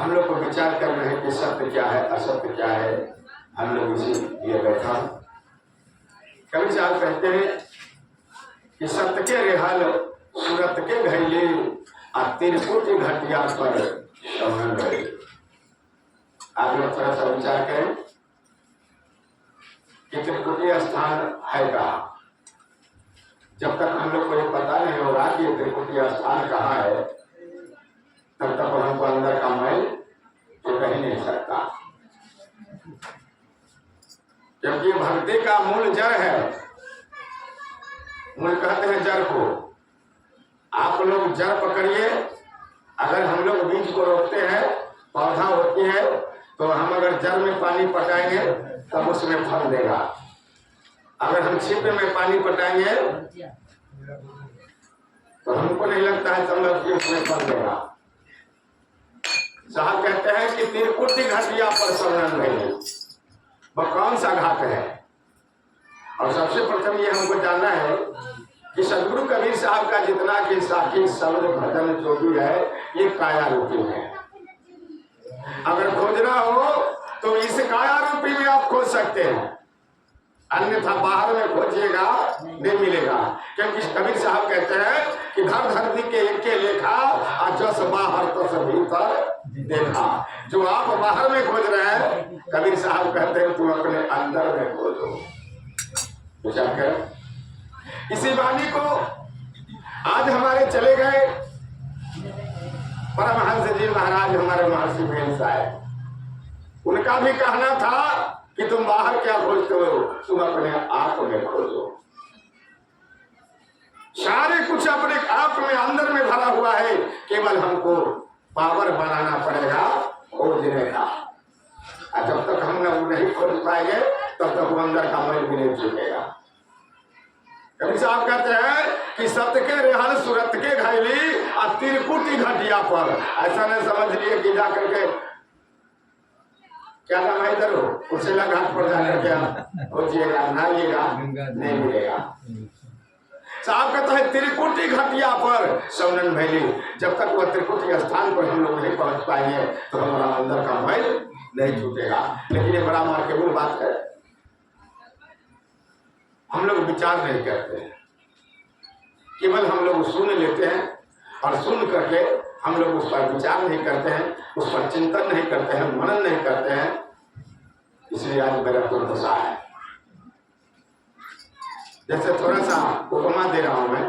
हम लोग को विचार कर रहे हैं कि सत्य क्या है, असत्य क्या है। हम लोग इसी लिए बैठा। कवि साहब कहते हैं कि सत्य के रेहाल सूरत के घैले आ तिरकुट घटिया पर शवन गए। आप लोग थोड़ा सा विचार करें कि त्रिकुटीय स्थान है कहाँ। जब तक हम लोग को ये पता नहीं होगा कि ये त्रिकुटीय स्थान कहाँ है, तब तक हमको अंदर का मैल तो कह नहीं सकता। क्योंकि भक्ति का मूल जड़ है। मूल कहते हैं जड़ को। आप लोग जड़ पकड़िए। अगर हम लोग बीज को रोकते हैं, पौधा होती है, तो हम अगर जड़ में पानी पटाएंगे तब उसमें फल देगा। अगर हम छिपे में पानी पटाएंगे तो हमको नहीं लगता है संभव कि उसमें फल देगा। साहब कहते हैं कि तिरकुटी घटिया पर शरण नहीं। वह कौन सा घाट है? और सबसे प्रथम ये हमको जानना है कि सदगुरु कबीर साहब का जितना कि साखी शब्द भजन जो भी है, ये काया रूपी है। अगर खोजना हो तो इस काया रूपी में आप खोज सकते हैं, अन्यथा बाहर में खोजिएगा नहीं मिलेगा। क्योंकि कबीर साहब कहते हैं कि धर धरती के एक के लेखा और जस बाहर तस भीतर देखा। जो आप बाहर में खोज रहे हैं, कबीर साहब कहते हैं तुम अपने अंदर में खोजो। विचार कर। इसी वाणी को आज हमारे चले गए परमहंस जी महाराज, हमारे महर्षि भेल साहब, उनका भी कहना था कि तुम बाहर क्या खोजते हो, तुम अपने आप में खोजो। सारे कुछ अपने आप में अंदर में भरा हुआ है, केवल हमको पावर बनाना पड़ेगा खोजने का। और जब तक हम नहीं खोज पाएंगे तब तक वो अंदर का मन भी नहीं छूटेगा। कवि साहब कहते हैं कि सत्य के रेहल सूरत के घैली और तिरकुटी घटिया पर। ऐसा नहीं समझ लिए कि जाकर के क्या नाम है इधर हो कुर्सेला घाट पर जाकर क्या खोजिएगा, नहाइएगा, नहीं मिलेगा। साहब कहता है त्रिकुटी घटिया पर शवनन भैली। जब तक वह त्रिकुटी स्थान पर हम लोग नहीं पहुंच पाएंगे तो हमारा अंदर का मैल नहीं छूटेगा। लेकिन ये बड़ा मार्केबल बात है, हम लोग विचार नहीं करते हैं, केवल हम लोग सुन लेते हैं और सुन करके हम लोग उस पर विचार नहीं करते हैं, उस पर चिंतन नहीं करते हैं, मनन नहीं करते हैं। इसलिए आज मेरा दुर्दशा है। जैसे थोड़ा सा उपमा दे रहा हूं मैं